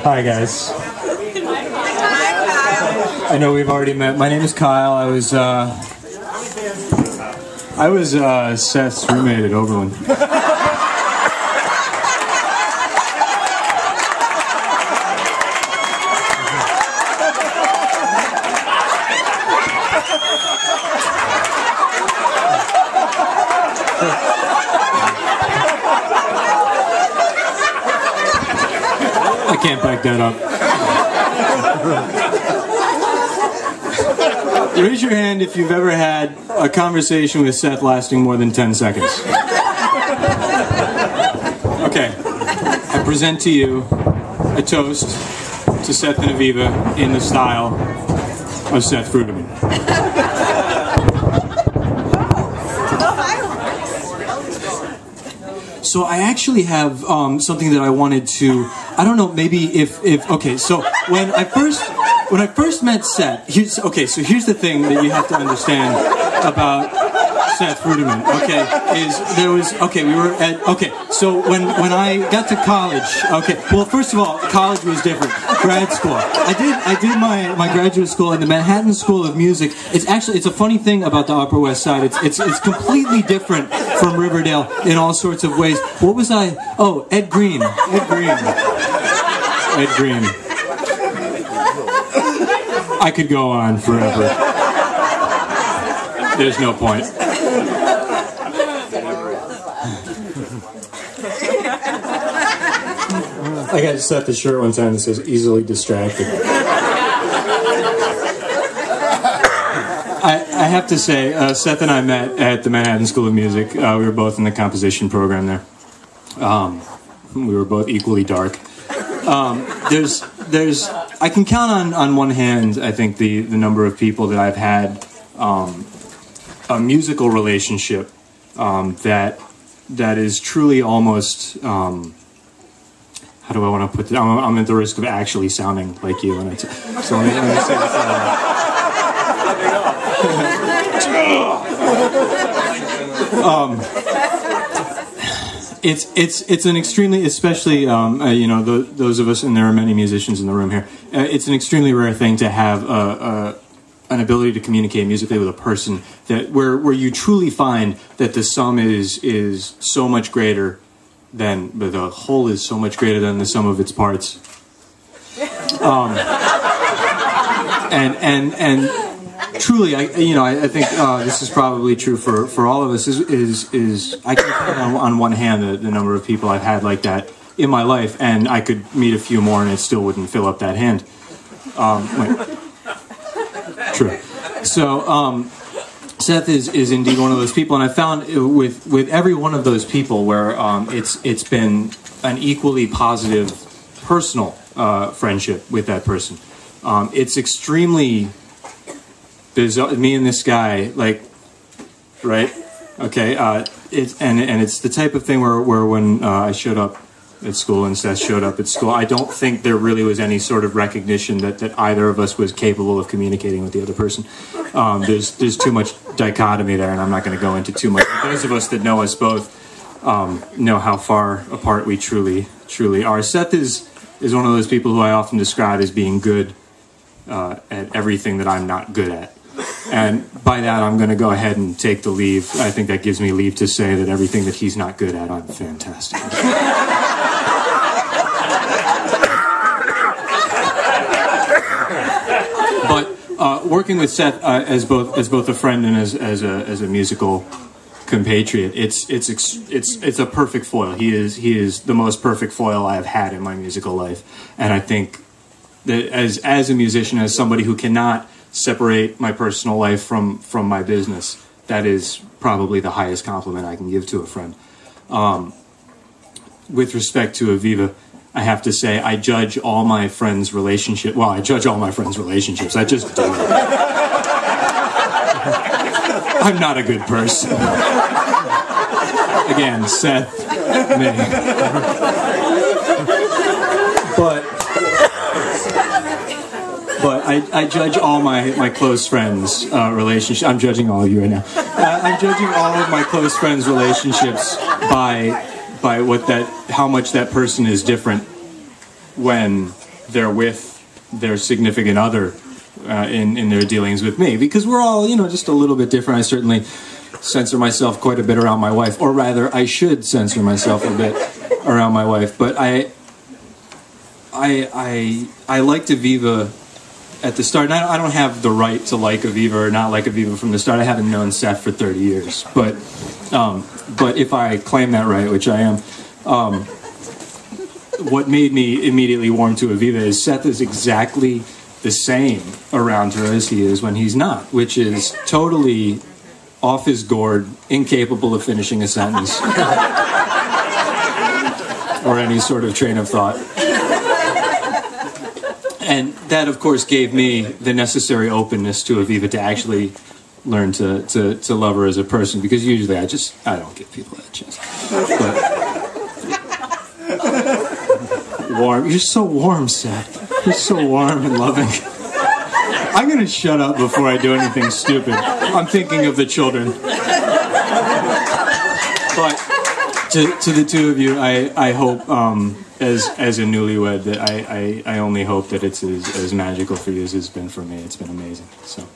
Hi guys. I know we've already met. My name is Kyle. I was Seth's roommate at Oberlin. I can't back that up. Raise your hand if you've ever had a conversation with Seth lasting more than 10 seconds. Okay. I present to you a toast to Seth and Aviva in the style of Seth Fruderman. So I actually have something that I wanted to, I don't know, maybe if okay, so when I first met Seth, here's the thing that you have to understand about Seth Fruderman, so when I got to college, well, first of all, college was different, grad school. I did my graduate school in the Manhattan School of Music. It's a funny thing about the Upper West Side. It's completely different from Riverdale in all sorts of ways. What was I? Oh, Ed Green. I could go on forever. There's no point. I got Seth the shirt one time that says "easily distracted." I have to say, Seth and I met at the Manhattan School of Music. We were both in the composition program there. We were both equally dark. I can count on one hand, I think, the number of people that I've had a musical relationship that is truly almost, how do I want to put it? I'm at the risk of actually sounding like you, and so let me say this. It's an extremely, especially those of us, and there are many musicians in the room here. It's an extremely rare thing to have an ability to communicate musically with a person where you truly find that the sum is so much greater than the whole is so much greater than the sum of its parts. And truly, I think this is probably true for all of us. Is I can count on one hand the number of people I've had like that in my life, and I could meet a few more, and it still wouldn't fill up that hand. True. So Seth is indeed one of those people, and I found with every one of those people where it's been an equally positive personal friendship with that person. It's extremely bizarre. Me and this guy, like, right? Okay. It's the type of thing where when I showed up at school and Seth showed up at school, I don't think there really was any sort of recognition that either of us was capable of communicating with the other person. There's too much dichotomy there, and I'm not going to go into too much. Those of us that know us both know how far apart we truly are. Seth is one of those people who I often describe as being good at everything that I'm not good at. And by that, I'm going to go ahead and take the leave. I think that gives me leave to say that everything that he's not good at, I'm fantastic. But working with Seth as both a friend and as a musical compatriot, it's a perfect foil. He is the most perfect foil I have had in my musical life, and I think that as a musician, as somebody who cannot separate my personal life from my business, that is probably the highest compliment I can give to a friend. With respect to Aviva, I have to say I judge all my friends' relationships. Well, I judge all my friends' relationships. I just do. I'm not a good person. Again, Seth, me. But I judge all my close friends' relationships. I'm judging all of you right now. I'm judging all of my close friends' relationships by how much that person is different when they're with their significant other in their dealings with me, because we're all, you know, just a little bit different. I certainly censor myself quite a bit around my wife, or rather, I should censor myself a bit around my wife. But I liked Aviva at the start. And I don't have the right to like Aviva or not like Aviva from the start. I haven't known Seth for 30 years, but if I claim that right, which I am, what made me immediately warm to Aviva is Seth is exactly the same around her as he is when he's not, which is totally off his gourd, incapable of finishing a sentence or any sort of train of thought. And that, of course, gave me the necessary openness to Aviva to actually learn to love her as a person, because usually I don't give people that chance. But warm. You're so warm, Seth. You're so warm and loving. I'm going to shut up before I do anything stupid. I'm thinking of the children. But to the two of you, I hope, as a newlywed, that I only hope that it's as magical for you as it's been for me. It's been amazing. So.